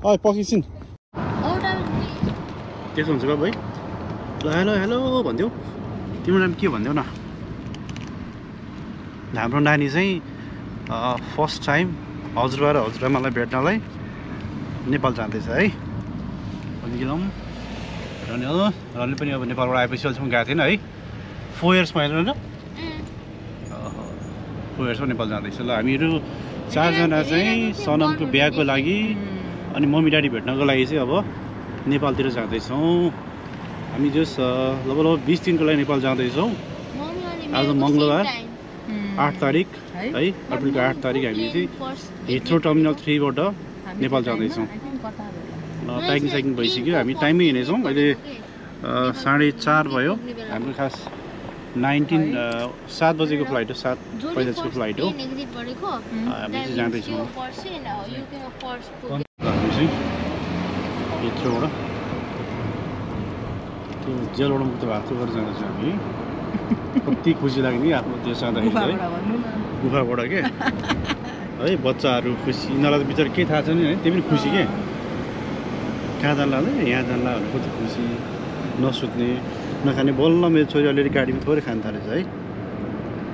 ओइ पकिसिन त्यसो हुन्छ बाबु है ल हेलो हेलो भन्देऊ तिम्रो नाम के भन्देऊ न हाम्रो नानी चाहिँ फर्स्ट टाइम हजुरबा र हजुरआमालाई भेट्नलाई नेपाल जाँदैछ है एकदम रनले पनि अब नेपालबाट आएपछि अहिलेसम्म गएको थिएन है 4 इयर्समा हेर्नु न 4 इयर्समा नेपाल जाँदैछ ल हामीहरू 4 जना चाहिँ सनमको बिहाको लागि अनि मम्मी ड्याडी भेट्नको लागि चाहिँ अब नेपालतिर जाँदैछौँ हामी जस लगभग 20 दिनको लागि नेपाल जाँदैछौँ आज मङ्गलबार 8 तारिक है अप्रिलको 8 तारिक हामी चाहिँ हिथ्रो टर्मिनल 3 बाट नेपाल जाँदैछौँ प्याकिङ सैकिङ भइसक्यो हामी टाइममै हिँडेछौँ अहिले 4:30 भयो हाम्रो खास 7 बजेको फ्लाइट हो 7:45 को फ्लाइट हो हामी चाहिँ जाँदैछौँ हिथ्रोबाट त्यो जेलबाट मुक्त भएको गरेर जाँदैछौँ हामी कति खुसी लाग्यो नि आफ्नो देश जाँदाखेरि है गुफाबाट के है बच्चाहरू खुसी यिनीहरूलाई त बिचरा के थाहा छैन है त्यो पनि खुसी के कहाँ जान्ला होला यहाँ जान्ला भनेर कति खुसी नसुत्ने नखाने बल्ल मेरो छोरी अलिअलि गाडीमा थोरै खान थालेछ है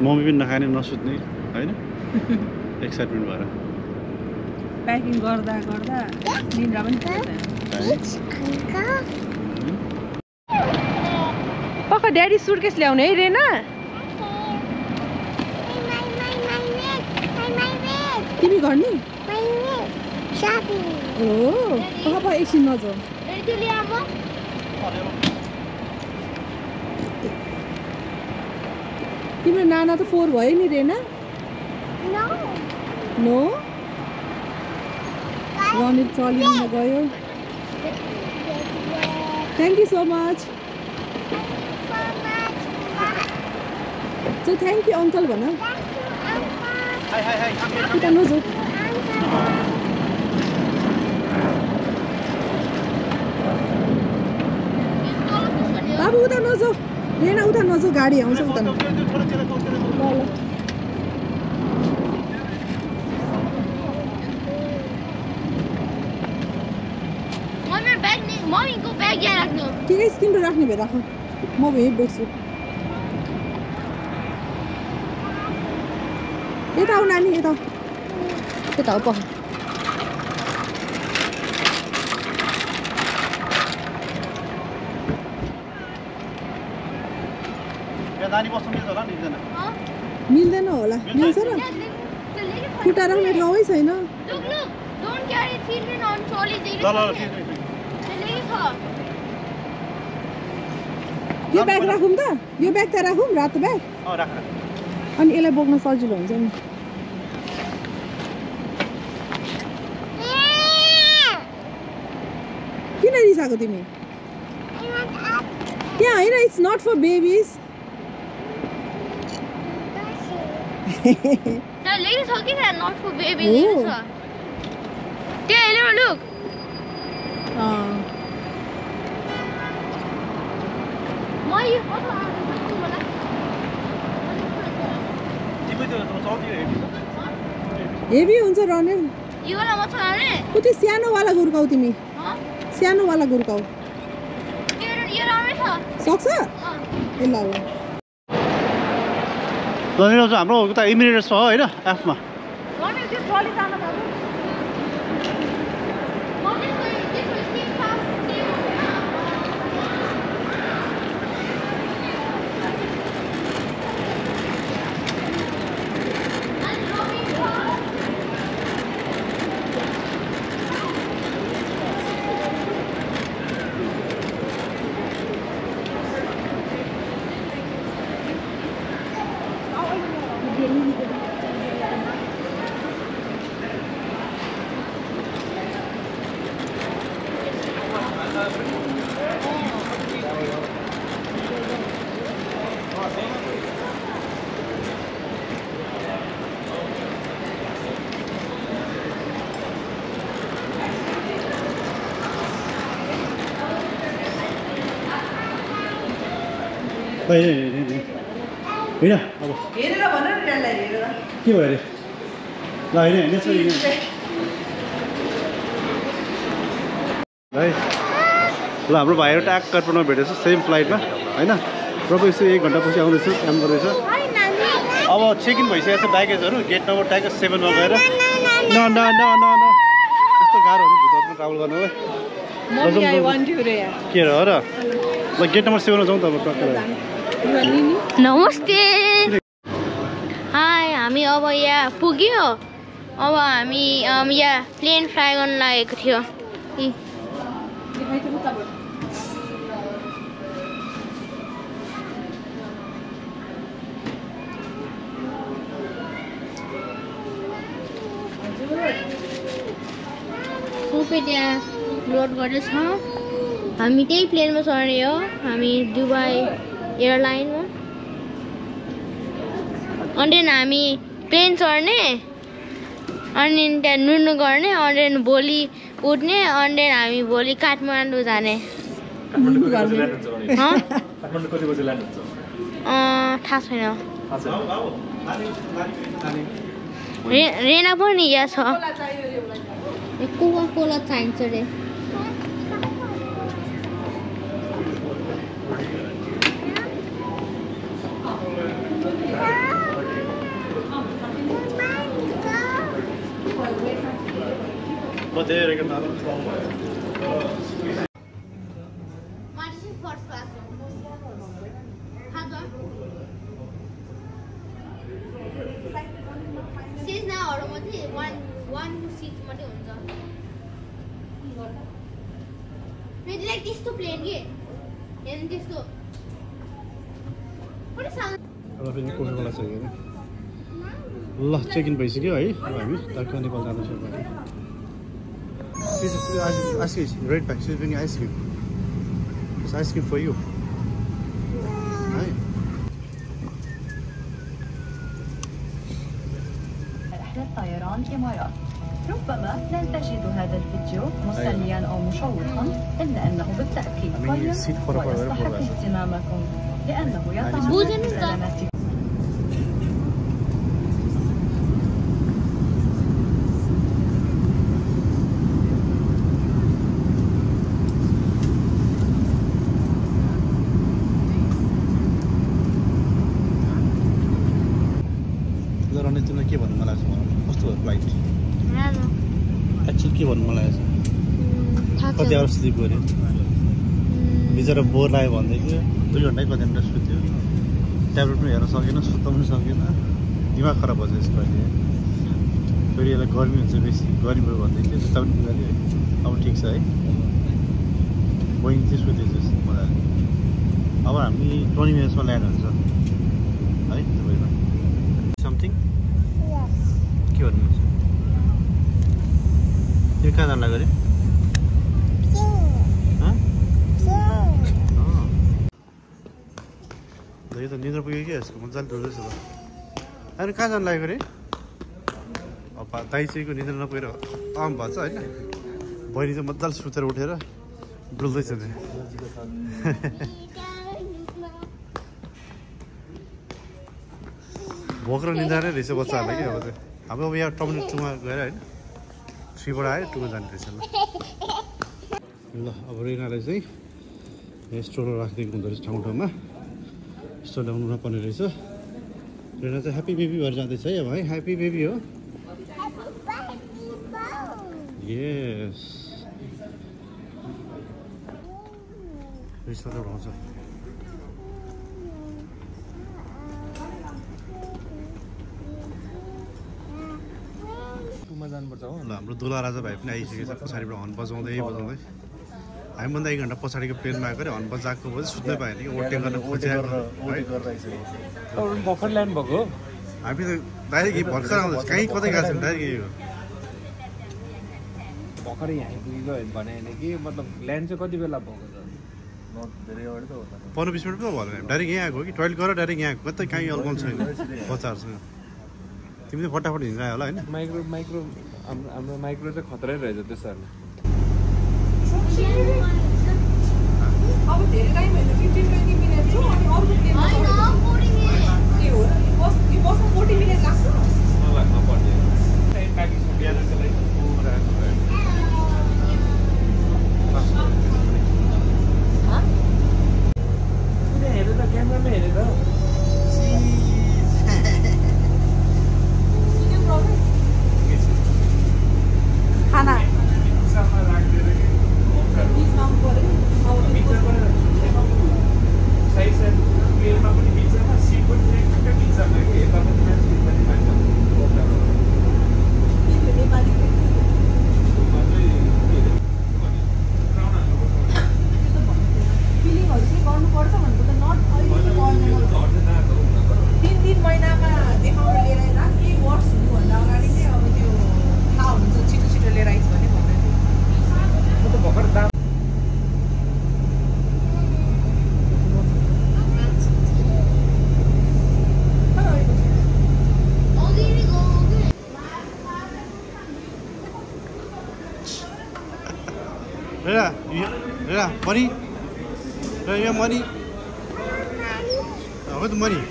मम्मी पनि नखाने नसुत्ने होइन एक्साइटमेन्ट भएर प्याकिङ गर्दा गर्दा निन्द्रा पनि पक्का ड्याडी सुटकेस ल्याउने है रेना तिमी गर्ने हो पापा एकछिन नजाऊ तिम्रो नाना त 4 भयो नि रेना नो रनिल ट्रलीमा गयो thank you so much So thank you uncle भन उता नजाऊ बाबु उता नजाऊ रेना उता नजाऊ गाडी आउँछ उता ल मम्मीको ब्याग यहाँ राख्नु ठिकै छ तिम्रो राख्ने भए राख म भए बोक्छु यता आऊ नानी यता आऊ पख मिल्दैन होला मिल्छ र खुट्टा राख्ने ठाउँै छैन यो ब्याग राखौँ त यो ब्याग त राखौँ रातो ब्याग अनि यसलाई बोक्न सजिलो हुन्छ नि किन रिसाएको तिमी त्यहाँ होइन it's not for babies heavy हुन्छ रनेल कति सानोवाला गुर्काउ तिमी सानोवाला गुर्काउ सक्छ ए ल हाम्रो उता इमिरेट्स छ होइन एफमा होइन अब हेरेर भन न रियालाई हेरेर के भयो अरे ल होइन यसरी है ल हाम्रो भाइहरू ट्याक काठमाडौँमा भेटेछ सेम फ्लाइटमा होइन प्रभु यसो 1 घन्टापछि आउँदैछु काम गर्दैछ अब चेक इन भइसकेको छ ब्यागेजहरू गेट नम्बर ट्याग 7 मा गएर न यस्तो गाह्रो हो नि भुटानमा ट्राभल गर्नलाई के र ल गेट नम्बर 7 मा जाउँ त अब टक्क नमस्ते हाई हामी अब यहाँ पुग्यो अब हामी यहाँ प्लेन फ्लाइ गर्न लागेको थियो सबै त्यहाँ लोड गर्दैछ हामी त्यही प्लेनमा चढ्ने हो हामी दुबई एयरलाइनमा अनि हामी प्लेन चढ्ने अनि त्यहाँ नुनु गर्ने अनि भोलि उठ्ने अनि हामी भोलि काठमाडौँ जाने थाहा छैन रेना पनि यहाँ छ कोका कोला चाहिन्छ रे त्यस्तो प्लेन के हेर्नु त्यस्तो कोकाकोला चाहियो अरे ल चेक इन भइसक्यो है अब हामी टक्क नेपाल जाँदैछौँ ice cream, red pack, she's bringing ice cream. It's ice cream for you. Hi. رحلة طيران إمارات. ربما لن تجد هذا الفيديو مسليا أو مشوقا إلا أنه بالتأكيد قيم ويستحق اهتمامكم لأنه يطعن سلامتكم. के भन्नु मलाई कस्तो भयो फ्लाइट एक्चुअली के भन्नु मलाई कति आवर स्लिप गऱ्यो बिचरा बोर लाग्यो भन्दै थियो 2 घन्टा कति घन्टा सुत्यो ट्याब्लेट पनि हेर्न सकेन सुत्न पनि सकेन दिमाग खराब भयो यसको अहिले फेरि यसलाई गर्मी हुन्छ बेसी गर्मी भयो भन्दै थियो सुत्ता पनि बिगाऱ्यो है अब ठिक छ है बोइङ चाहिँ सुतेछु मजाले अब हामी 20 मिनट्समा ल्यान्ड हुन्छ है दुबईमा समथिङ के भन्नुहुन्छ तिमी कहाँ जान लाग्यो अरे यो त निद्रा पुग्यो कि यसको मजाले डुल्दैछ त अरे कहाँ जान लाग्यो अरे अब दाइ चाहिँको निद्रा नपुगेर आम भन्छ होइन बहिनी चाहिँ मजाले सुतेर उठेर डुल्दैछ नि भोक र निद्रा नै रहेछ बच्चाहरूलाई कि अब चाहिँ हाम्रो अब यहाँ टर्मिनल 2 मा गएर होइन 3 बाट आयो 2 मा जाने रहेछ ल अब रेनालाई चाहिँ यहाँ स्टोरमा राखिदिएको हुँदो रहेछ ठाउँ ठाउँमा यस्तो ल्याउनु नपर्ने रहेछ रेना चाहिँ ह्याप्पी बेबी भएर जाँदैछ है अब है ह्याप्पी बेबी हो यस रिसोर्ट आउँछ जानुपर्छ हो ल हाम्रो दुला राजा भाइ पनि आइसकेको छ पछाडिबाट हर्न बजाउँदै हामीभन्दा 1 घन्टा पछाडिको प्लेनमा आएको अरे हर्न बजाएको भए सुत्नै पाएन कि ओटे गर्न खोजेको भर्खर ल्यान्ड भएको हामी त डाइरेक्ट भर्खर आउँदैछ कहीँ कतै गएको छैन डाइरेक्ट यही हो भर्खरै यहाँ पुगेको भने कि मतलब ल्यान्ड चाहिँ कति बेला भएको छ 15-20 मिनट पो भयो डाइरेक्ट यहाँ आएको कि टोइलेट गरेर डाइरेक्ट यहाँ आएको कतै कहीँ अल्मल छैन बच्चाहरूसँग तिमीले फटाफट हिँड्दै होला होइन माइक्रो हाम्रो माइक्रो चाहिँ खतरै रहेछ त्यसरी अब धेरै टाइम हैन 15-20 मिनेट छ अनि अर्को प्लेनमा बसमा 40 मिनट लाग्छ लाग्न पर्दैन बिहानको लागि पुरा हेरेर क्यामेरामा हेरेर खाना money? You have money? What money?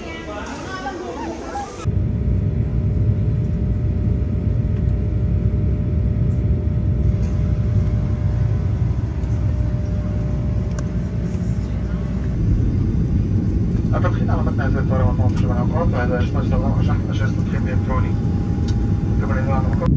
التدخين على متن هذه الطائرة مطعوم في العناقات وهذا يشمل استخدام شحن نشاز تدخين إلكتروني كما الإذاعة المقررة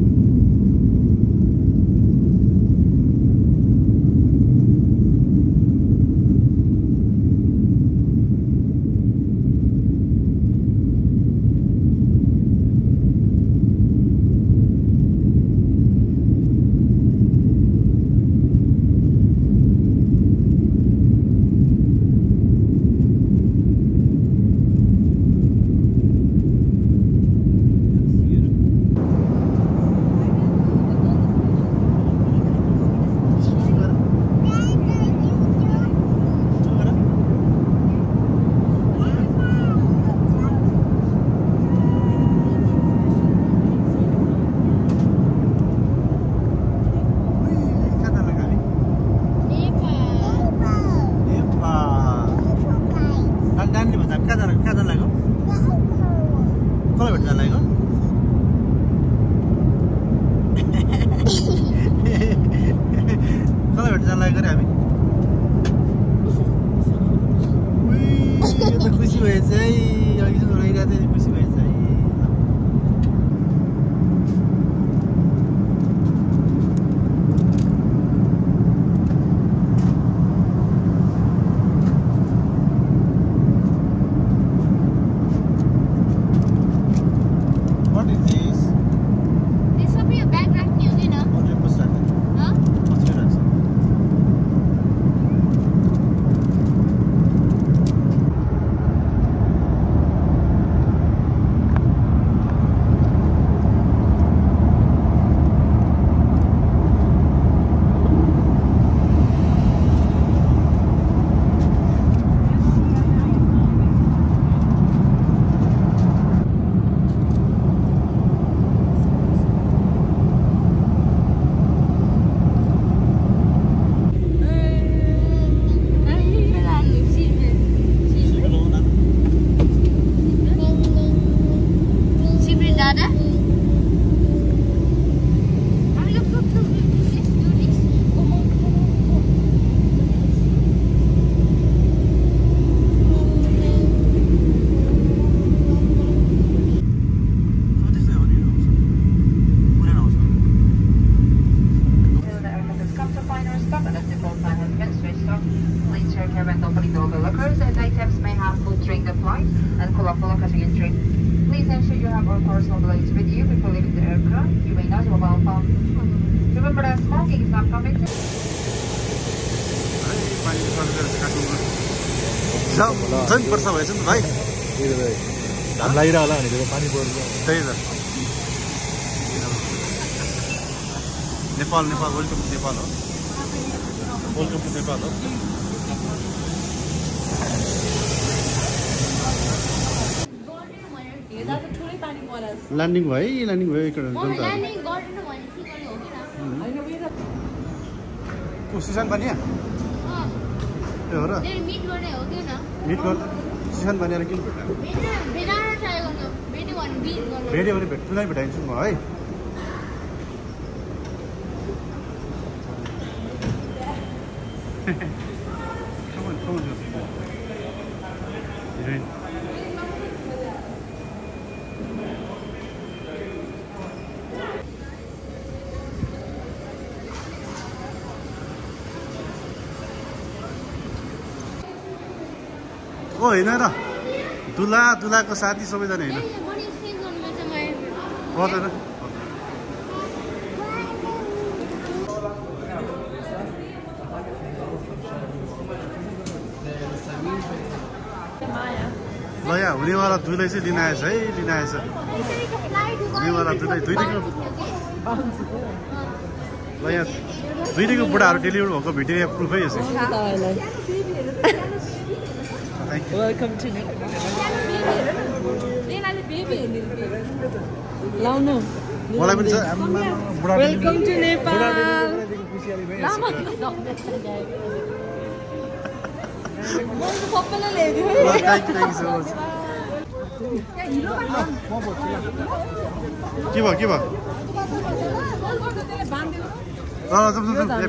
झन् वर्षा भएछ नि भाइ घाम लागिरह होला भनेको पानी पर्छ त्यही त नेपाल नेपाल वेलकम टु नेपाल हो वेलकम टु नेपाल हो ल्यान्डिङ भयो को सिसान बनिया हो र मिट गर्ने सिसान बनिएर किन भेट्यो भने भेट्नुलाई भेटाइदिन्छु म है ओ होइन र दुलाको साथी सबैजना होइन गर्दैन ल यहाँ हुनेवाला दुलै चाहिँ लिन आएछ है लिन आएछ हुनेवाला दुईटैको ल यहाँ दुईटैको बुढाहरू डेलिभर भएको भिडियो यहाँ प्रुफै यसो वेलकम टु लाउनु मलाई पनि छ वेलकम टु नेपाल सबैलाई ल्याइदियो के भयो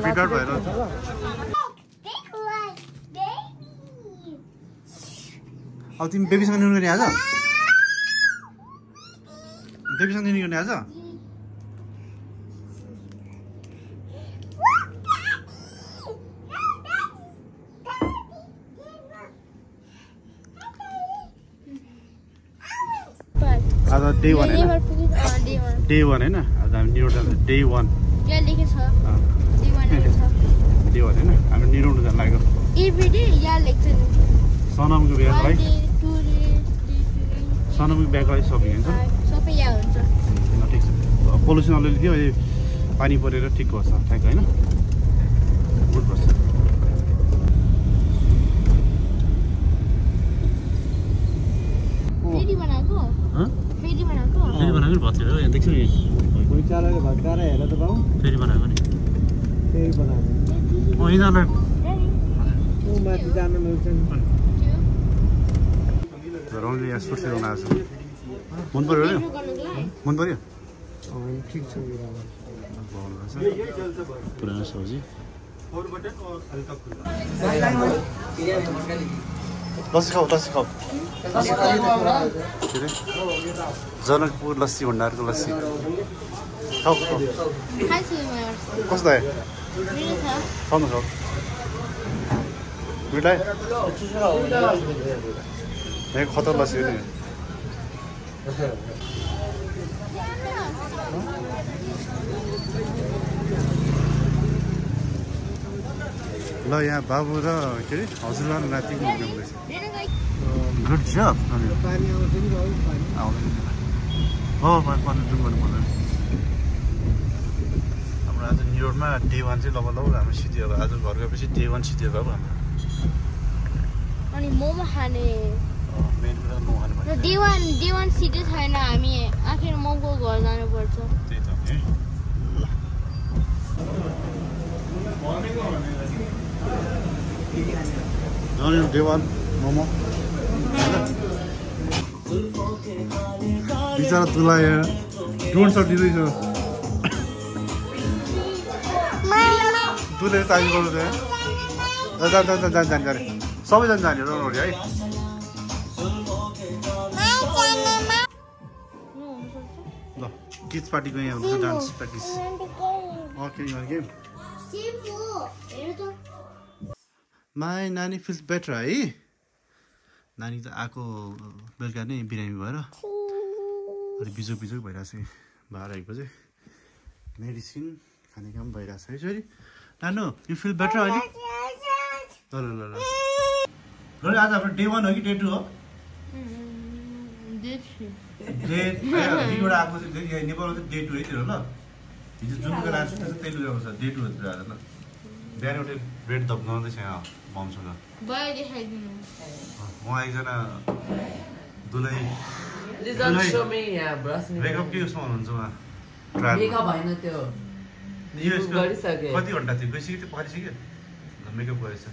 भिडभाड भएर अब तिमी बेबीसँग नुन गर्ने आज बेबीसँग नुन गर्ने आज आज डे 1 होइन डे 1 होइन आज हामी निरोड जान्छ डे 1 यहाँ लेखेको छ डे 1 होइन हामी निरोड जान लाग्यो एभ्रीडे यहाँ लेख्छ नि सनमको ब्यागलाई सनमको ब्यागलाई सपिङ हुन्छ सबै यहाँ हुन्छ ठिक छ पोल्युसन अलिअलि थियो अहिले पानी परेर ठिक गर्छ ठ्याक होइन गुड बस्छ फेरि बनाएको फेरि बनाएको भत्रियो यहाँ देख्छु नि फेरि बनाएको नि रौनले यहाँ सुट सेलाउन आएको छ मन पऱ्यो होइन मन पऱ्यो ठिक छ पुरानो सब्जी लस्सी खाऊ के अरे जनकपुर लस्सी भण्डारको लस्सी खाऊ कस्तो आयो खाउनु खाऊ मिठाई यहाँ खतर लस्सी हो नि ल यहाँ बाबु र के अरे हजुरबा नाति हुँदैछ गुड जब हो पानी जुम गर्नु पर्दैन हाम्रो आज न्युयोर्कमा डे 1 चाहिँ लगभग हाम्रो सिद्धि अब आज घर गएपछि डे 1 सिद्धि अब हाम्रो अनि मोमो खाने मेन कुरा मोमो खानु पर्छ डे 1 सिधै छैन हामी आखिर मोमोको घर जानुपर्छ त्यही त है ल डे 1 मोमो बिचरा तुला यहाँ ड्रोन सट दिँदैछ तुले तारिफ गर्नु त जान्छ अरे सबैजना जाने रोडी है ल किड्स पार्टीको यहाँ हुन्छ dance practice okay game my नानी फिल्स बेटर है नानी त आएको बेलुका नै बिरामी भएर अलिक बिजोक भइरहेको छ 12-1 बजे मेडिसिन खाने काम भइरहेको छ है छोरी नानु यु फिल बेटर अहिले ल आज हाम्रो डे 1 हो कि डे 2 हो डे 2 आएको चाहिँ नेपालमा चाहिँ डे 2 है त्यो ल हिजो जुनको लान्च त्यही लुगाको छ डे 2 हो आज ल बिहान एउटा ब्रेड दब्काउँदैछ यहाँ ममसँग उहाँ एकजना दुलै मेकअप के उसमा हुनुहुन्छ उहाँ कति घन्टा थियो गइसक्यो त्यो परिसक्यो मेकअप गरेछ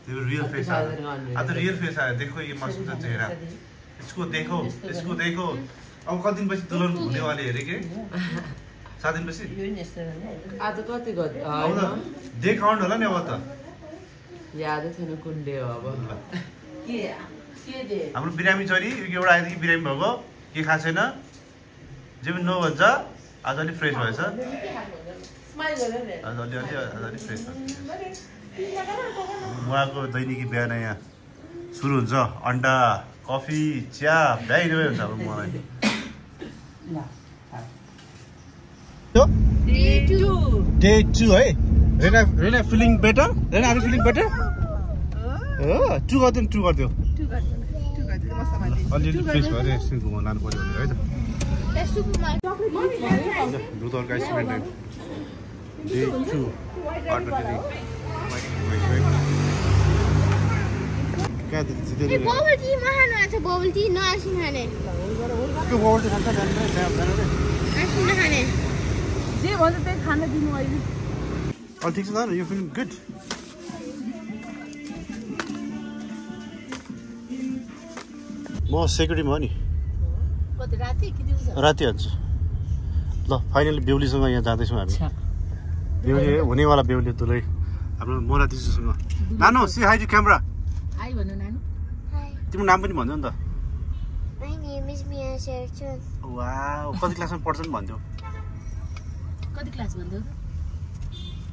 त्यो रियल फेस आयो अब त रियल फेस आयो देखो ये मस्त चेहरा इसको देखो अब कति दिनपछि दुल्हन हुनेवाले हेरे के 7 दिनपछि आज कति गयो अब त डे काउन्ट होला नि अब त यादै छैन कुन डे हो अब हाम्रो बिरामी छोरी एउटा आएदेखि बिरामी भएको के खाएको छैन जे पनि नो भन्छ आज अलिक फ्रेस भएछ आज अलि फ्रेस भएछ उहाँको दैनिकी बिहान यहाँ सुरु हुन्छ अन्डा कफी चिया भ्याइरहे हुन्छ अब मलाई Day 2 है Rena feeling better? Rena are you feeling better? टु गरिदियो अलिअलि फ्रेस भएर एकछिन घुमाउनु लानु पर्यो है त दुधहरुको आइसक्रिम Day 2 अर्डर दिने क्या दिदी बबल टी महान छ बबल टी नआसिन खाने के बबल टी खान्छ आसिन खाने जे भन्छ त्यही खान दिनु अहिले All things are you feeling good? म सेक्युरिटीमा हो नि राति हुन्छ ल फाइनली बेहुलीसँग यहाँ जाँदैछौँ हामी बेहुली हुनेवाला बेहुली दुलै हाम्रो मोना दिजुसँग नानु say hi to camera hi भन्नु नानु तिम्रो नाम पनि भन्नु नि त My name is Mia Sherchon. Wow कति क्लासमा पढ्छ नि भन्थ्यौ कति क्लास भन्थ्यौ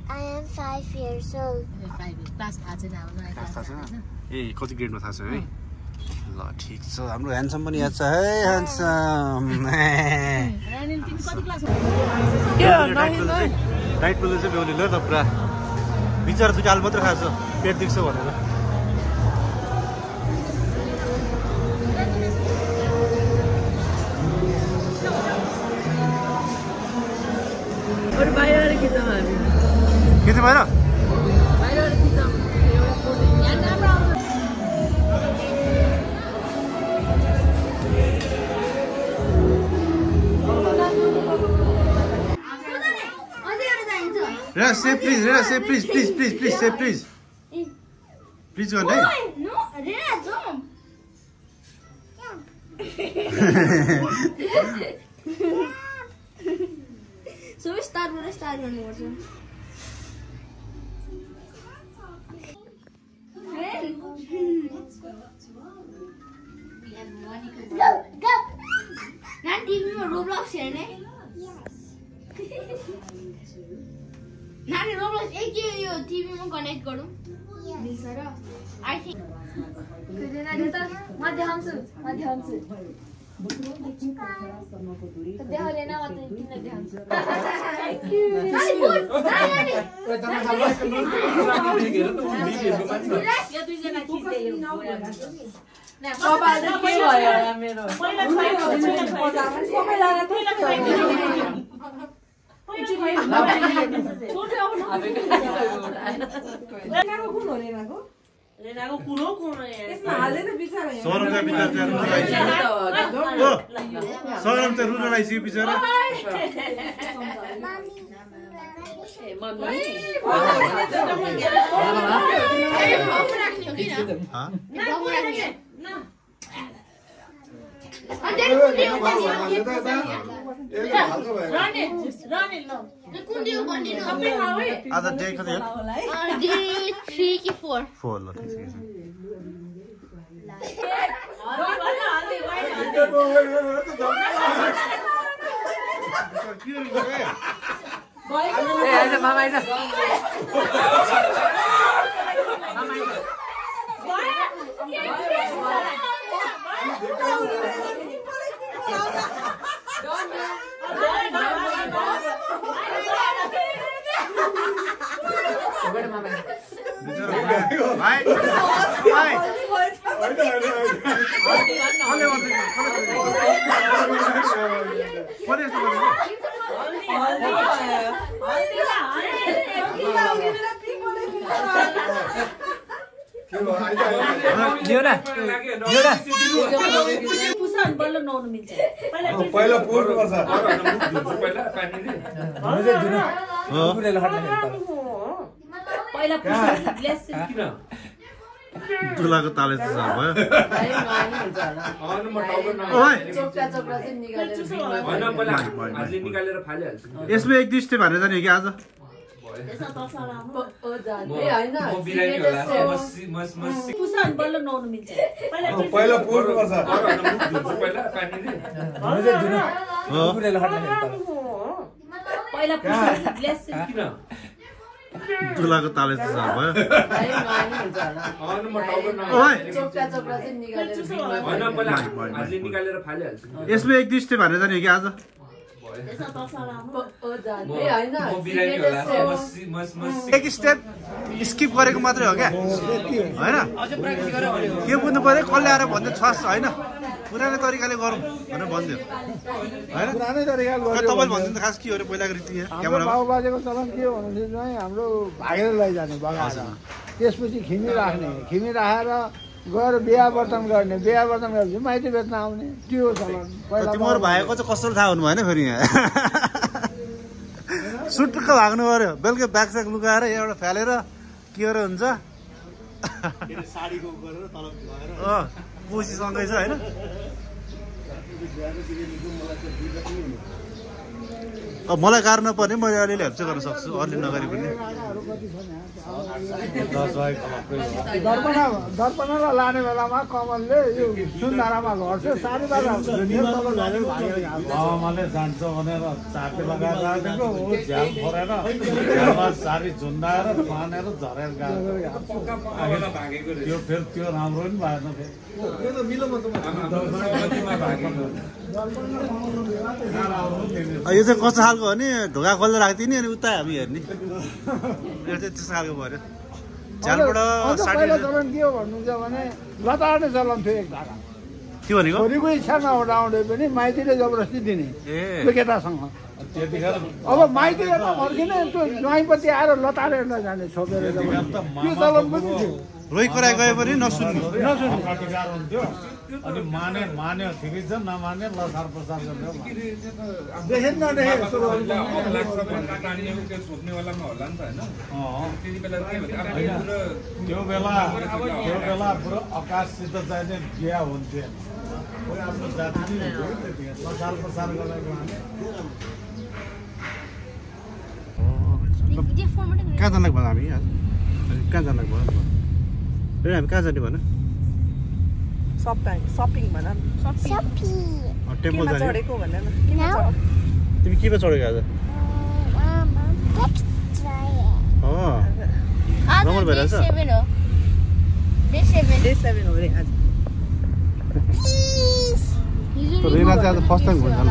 I am 5 years old. 5 class थाहा छैन अब नयाँ क्लास थाहा छैन ए कति ग्रेडमा थाहा छ है ल ठिक छ हाम्रो ह्यान्डसम पनि याद छ है ह्यान्डसम रानिल तिमी कति क्लासमा डाइट प्लस चाहिँ बेहुली ल त पुरा बिचार दुई आलु मात्रै खाएको छ पेट दुख्छ भनेर अरु बाहिर खिचौँ हामी के चाहिँ भएर बाहिर खिचौँ Rena, say please, please. Please go on, hey. No, Rena, jump. So we start one more. Go. Now TV में Roblox है ने? Yes. नानी Roblox एक यो TV में कनेक्ट करूँ? Yes. I think. Rena kita माध्यम से. देखो Rena मात्र कितना ध्यान से. Thank you. नानी बोल. नानी. या तुझे ना खींचते हो. पापा आज के भयो मेरो पहिला रेनाको कुरो यसमा हालेन बिचारा यहाँ सरमका बिचारा सरम त रुन लाइसक्यो बिचारा आज डे कति हो Day 3 कि 4. 4 ल ठिक छ मामा आइज पहिला पुर्नु पर्छ पहिला ग्लास किन दुलाको ताले जस्तो भयो यसमा एक दुई स्टेप हालेर जाने हो कि आज दुलाको ताले जस्तो भयो यसमा एक दुई स्टेप हालेर जाने हो कि आज एक स्टेप स्किप गरेको मात्रै हो क्या होइन के बुझ्नु पर्यो कसले आएर भन्दै छस् होइन पुरानो तरिकाले गरौँ भनेर भन्दियो होइन तपाईँले भनिदिनु खास के हो अरे पहिलाको रीति बाबु बाजेको चलन के हो भने चाहिँ हाम्रो भागेर लैजाने बगाएर त्यसपछि खिमी राखेर गएर बिहा वर्तन गर्ने गरेपछि माइती बेच्न आउने त्यो चलन तिम्रो भाइको चाहिँ कस्तो थाहा हुनु भएन फेरि यहाँ सुटुक्क भाग्नु पर्यो बेलुका ब्यागस्याग लुकाएर एउटा फालेर के गरेर हुन्छ कोसीसँगै छ होइन अब मलाई गाह्रो नपर्ने मैले अलिअलि हेल्प चाहिँ गर्न सक्छु अरूले नगरे पनि दर्पणा लाने बेलामा कमलले यो सुन्धारामा घर चाहिँ आमाले जान्छ भनेर चापे लगाएर राखेको हो झ्याल फोरेर झ्यालमा सारी झुन्डाएर फानेर झरेर गएको त्यो फेरि त्यो राम्रो पनि भएन यो चाहिँ कस्तो खालको हो नि ढोका खोल्दा राख्दिने अनि उता हामी हेर्ने यो चाहिँ त्यस्तो खालको पऱ्यो झ्यालबाट चलन के हो भन्नुहुन्छ भने लताड्ने चलन थियो एक धारा के भनेको छोरीको इच्छा नहुँदाहुँदै पनि माइतीले जबरजस्ती दिने त्यो केटासँग अब माइती यता फर्किने त्यो ज्वाइँपट्टि आएर लताडेर जाने छोपेर त्यो चलन पनि थियो रोइ कराइ गए पनि नसुन्नु हुन्थ्यो अनि मान्यो ठिकै छ नमाने लसार प्रसार गर्ने त्यो बेला पुरो आकाशसित चाहिने बिहा हुन्थ्यो आफ्नो जाति लसार प्रसार गरेको कहाँ जानु भयो हामी कहाँ जानु भयो हामी कहाँ जाने भन सपिङ भन टेम्पल जाने चढेको भन न तिमी केमा चढेको आज रमाइलो भइरहेछ डे 7 हो रे आज रेना चाहिँ आज फर्स्ट टाइम हुन्छ ल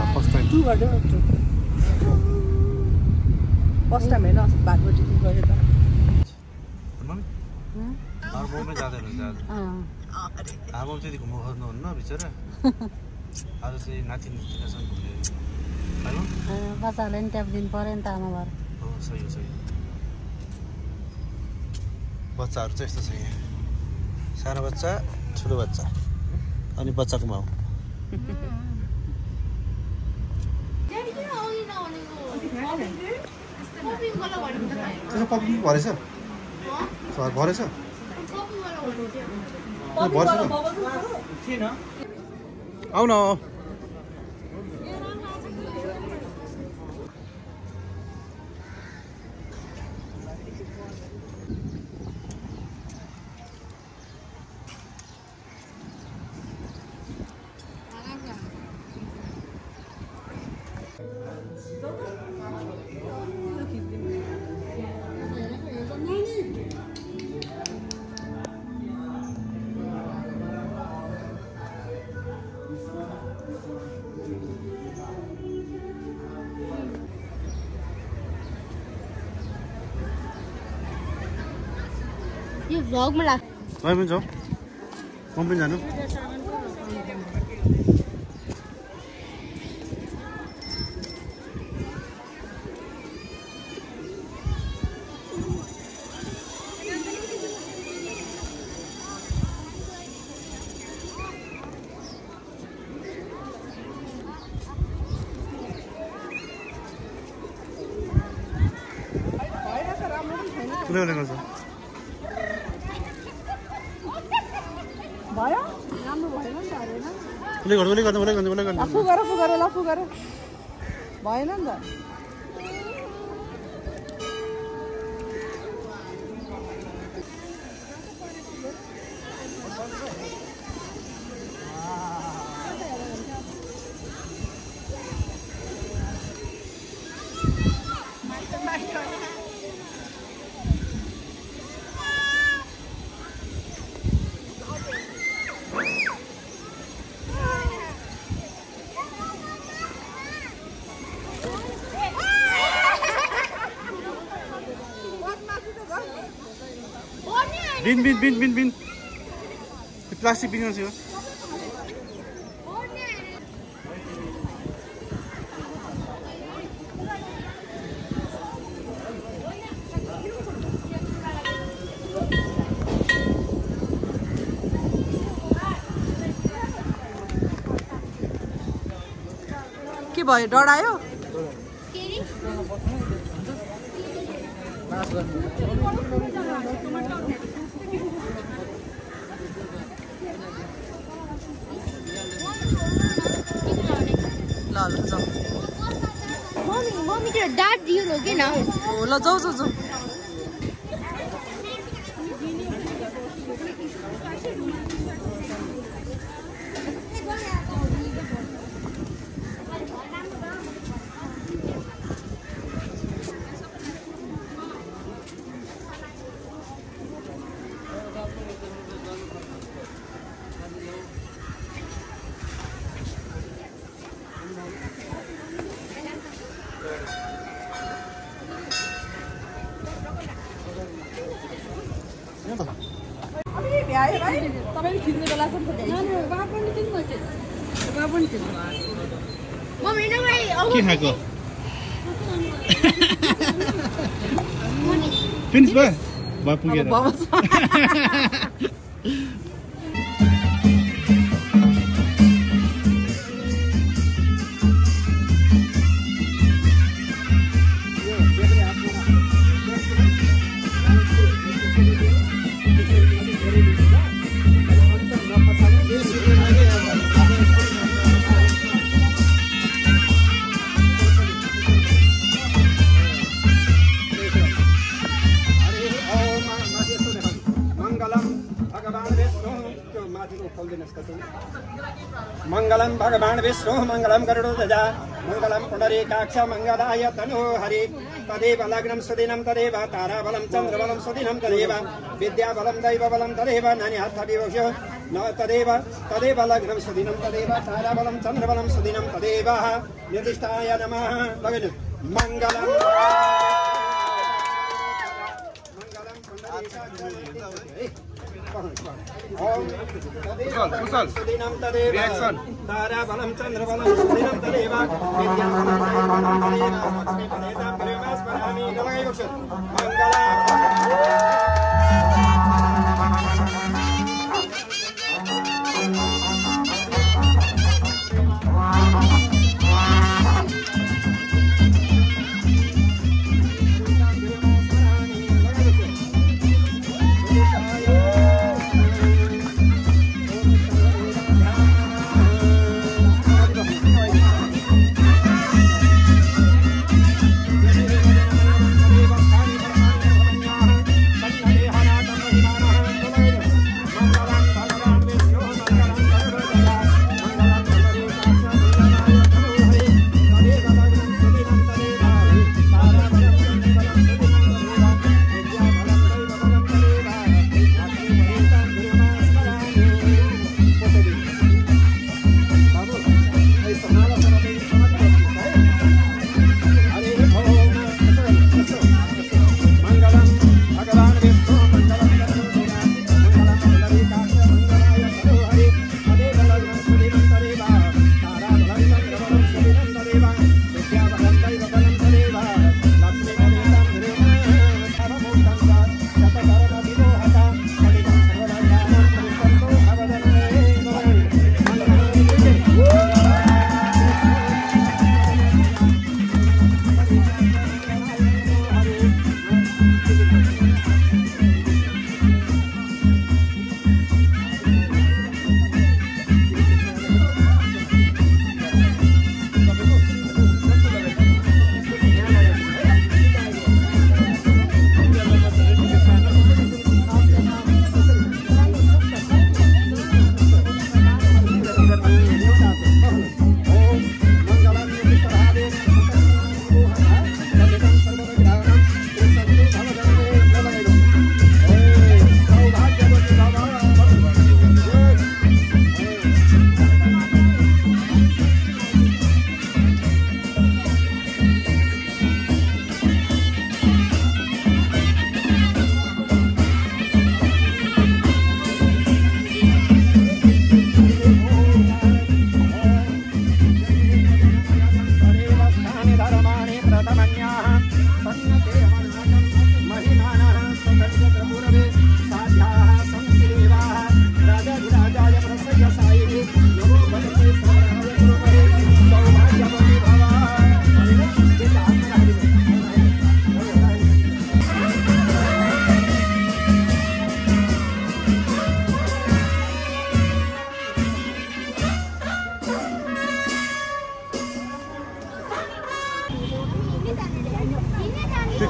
फर्स्ट टाइम होइन बाटोटी गयो त हार्बोमै जाँदैन हुन्छ आज हार्बोम चाहिँ घुम्नु खोज्नुहुन्न बिचरा आज चाहिँ नातिनीसँग घुम्ने होइन बच्चाहरूले पनि ट्याप दिनु पऱ्यो नि त आमा भएर हो सही हो सही बच्चाहरू चाहिँ यस्तो छ यहाँ सानो बच्चा ठुलो बच्चा अनि बच्चाको माउ पपिङ भरेछ भरेछ आउ न यो भ्लगमा लाग्छ तपाईँ पनि जाऊ म पनि जानु कुनै गर्छ उसले गर्नु आफू गर लफु गर भएन नि त बिन प्लास्टिक बिन गर्छ के भयो डरायो ल जाऊ मम्मी के डाट दियो लोगे ना ल जाऊ भ्यायो भाइ तपाईले खिच्ने बेलासम्म त मम्मी न भाइ के खाएको फिनिश भयो पुगेर मंगलम भगवान विष्णु मंगलम गरुड़ध्वजा मंगलम पुंडरीकाक्ष मंगलाय तनो हरि तदेव लग्नं सुदिनं तदेव ताराबलं चंद्रबलं सुदिनं तदेव विद्याबलं दैवबलं तदेव ननिहत्थ विवक्षो न तदेव लग्नं सुदिनं तदेव ताराबलं चंद्रबलं सुदिनं तदेव निर्दिष्टाय नमः लगन मंगलम कुशल सुदिनं तदेव रिएक्शन ताराबलं चंद्रबलं सुदिनं तदेव विद्याबलं दैवबलं तदेव लक्ष्मीपदेतां प्रेमास्मरामि नमः मंगलम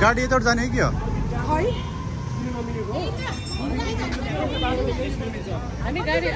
गाडी यताबाट जाने हो कि हो हामी गाडी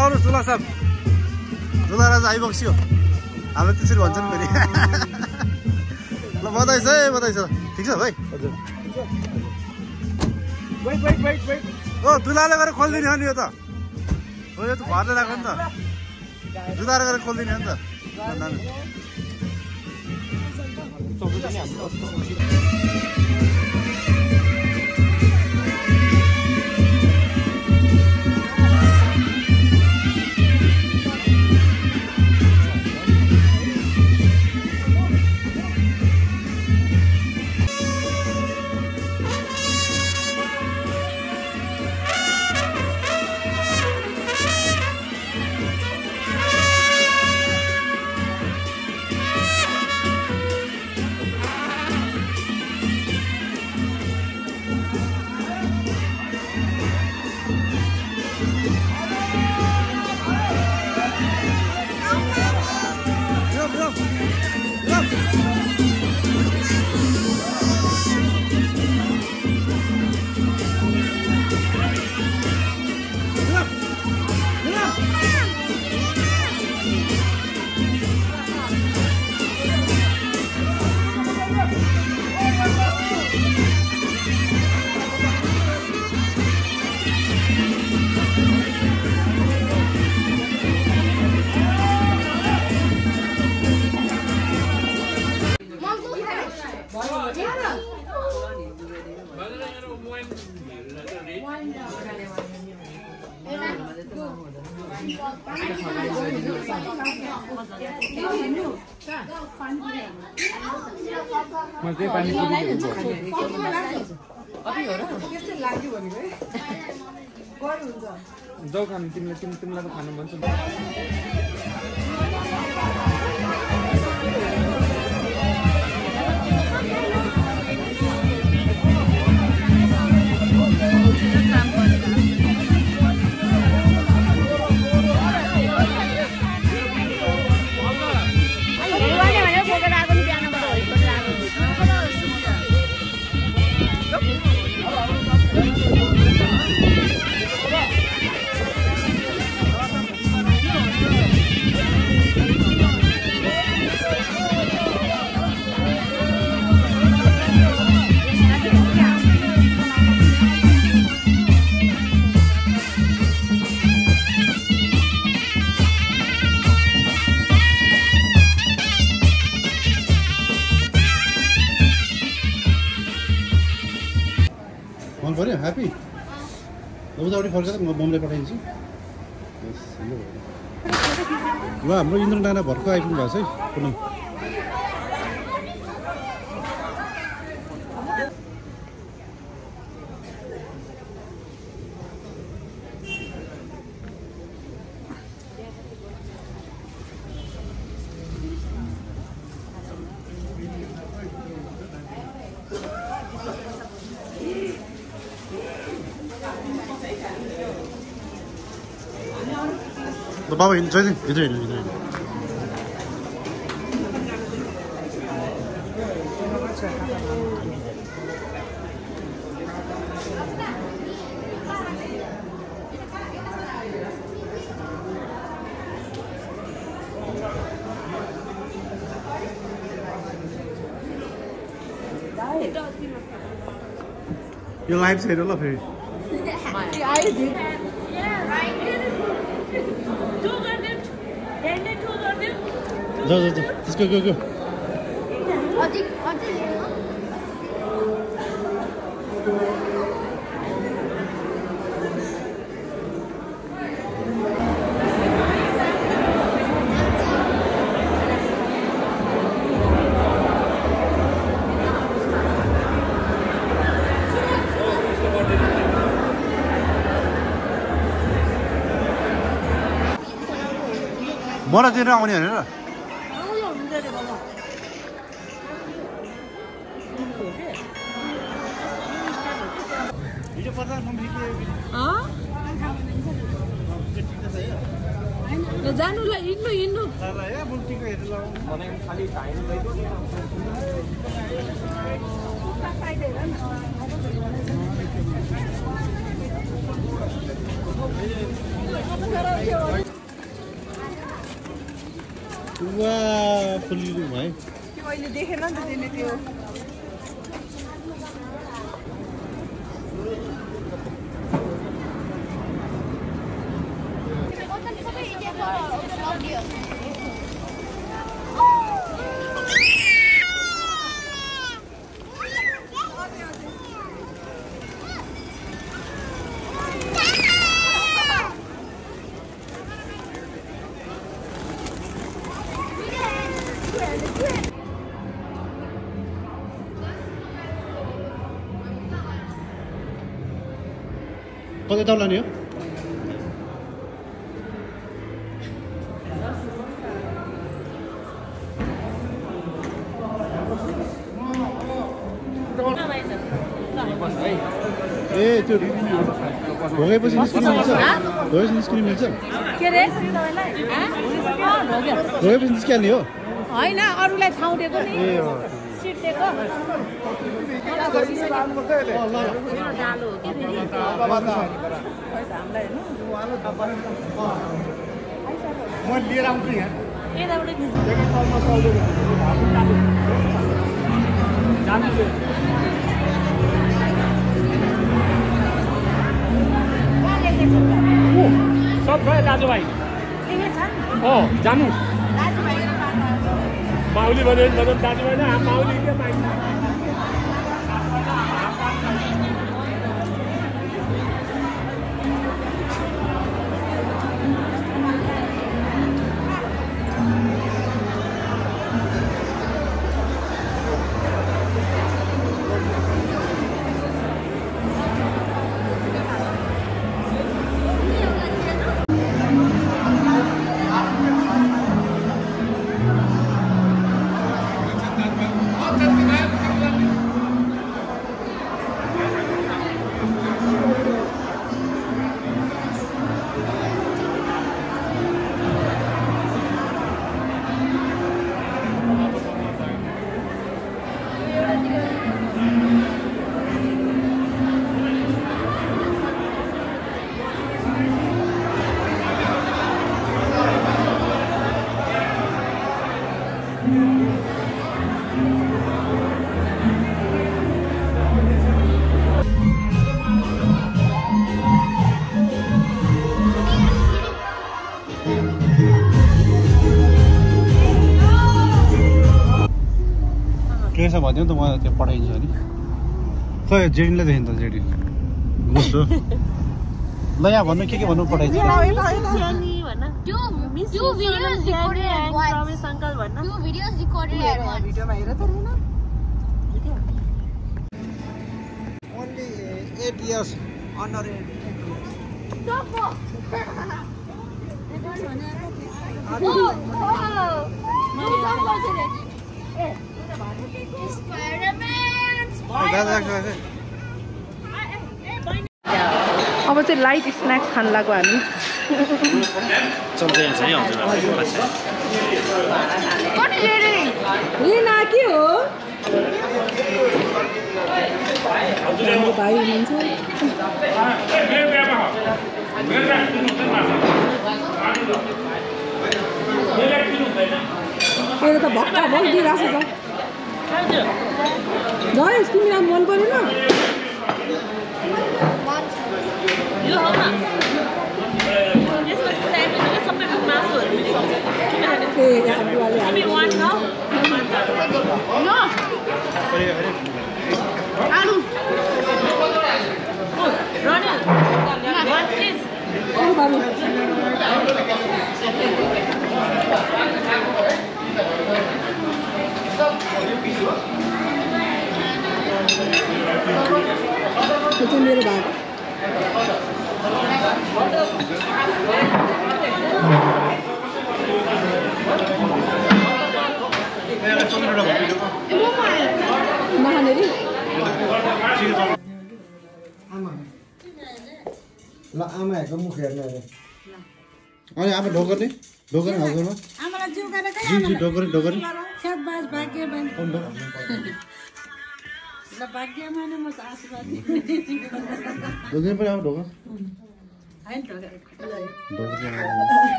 आउनुहोस् ठुला साहब ठुला राजा आइबक्स्यो हाम्रो त्यसरी भन्छन् फेरि ल बधाई छ है बधाई छ ठिक छ भाइ हजुर ओ दुलाले गरेर खोलिदिने हो नि यो त हो यो त घरले राख्यो नि त दुलाले गरेर खोलिदिने हो नि त जाऊ खानु तिमीलाई त खानु मन छ मन पर्यो ह्याप्पी उतापट्टि फर्केर म बमलाई पठाइदिन्छु ल हाम्रो इन्द्र नाना भर्खर आइपुग्नु भएको छ है पुनम ल बाबा जयदिन भित्र हिँड्नु भित्र हिँड्नु यो लाइभ छैन ल फेरि जाऊ त्यसको गयो मलाई दिएर आउने होइन र जानुलाई हिँड्नु हिँड्नु फुल्ली भाइ मैले देखेन नि त त्यसले त्यो कतै तल लाने हो ए त्यो भोगेपछि निस्किनु मिल्छ भोगेपछि निस्किनु मिल्छ के रे भोगेपछि निस्किहाल्ने हो होइन अरूलाई ठाउँ दिएको नि सिट दिएको म लिएर आउँछु यहाँ सब गयो दाजुभाइ जानु माउली भन्यो भने दाजुभाइ न माउली के पाइन्छ के छ भनिदिउँ त म त्यो पठाइदिन्छु नि खै जेडिनलाई देखेँ त जेडिन गुस्सो ल यहाँ भन्नु के भन्नु पठाइदिन्छु Only 8 years under 8. अब चाहिँ लाइट स्न्याक्स खान लाग्यो हामी चल्दै छ है हजुरहरूलाई रिना के हो भाइ हुनुहुन्छ मेरो त भक्का भक दिइरहेको छ गएस् तिमीलाई मन परेन itu मेरो भाग नखाने रे ल आमाहरूको मुख हेर्नु अरे अनि आमा ढोकर्ने हजुरमा आमालाई जिउ गरेर जी जी ढोकर्ने शाबाश भाग्यवान ल भाग्यवान म आशीर्वाद ढोकर्ने पनि आमा ढोकर हैन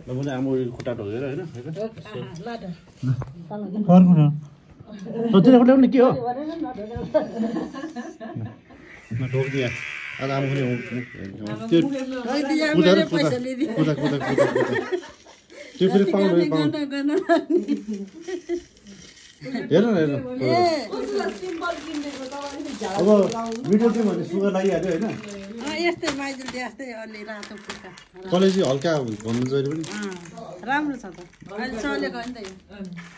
ल मैले आमा खुट्टा ढोकेर हैन ल अर्को न तिनीहरूको ल्याउने के हो ढोकिदिया आज आमा पनि त्यो फेरि पाउनु हेर न अब मिठो चाहिँ भने सुगर लागिहाल्यो होइन यस्तै माइजलले यस्तै अलि रातो खुट्टा कलेज हल्का भन्नु जहिले पनि राम्रो छ त अहिले चलेको नि त यो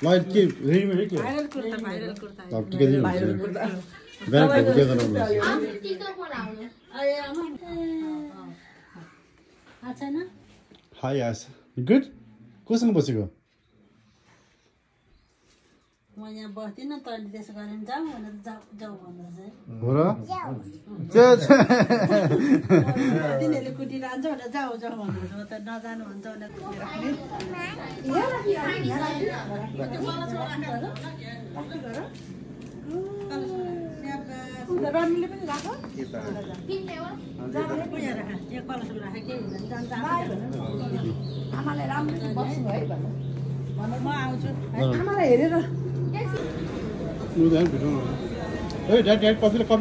ल के रेडिमेड के भाइरल कुर्ता अब टिका दिनु बिहान के गर्नु छैन हाई आस गुड कोसँग बसेको म यहाँ बस्दिनँ तैँले त्यसो गरेर जाऊ भनेर जाऊ भन्दा चाहिँ हो र तिनीहरूले कुटिरहन्छ भनेर जाऊ भन्नुहुन्छ म त नजानु भन्छ रनीले पनि राख आमालाई राम्रो बस्नु है भन्नु म आउँछु आमालाई हेरेर ए ड्याड कफीले कम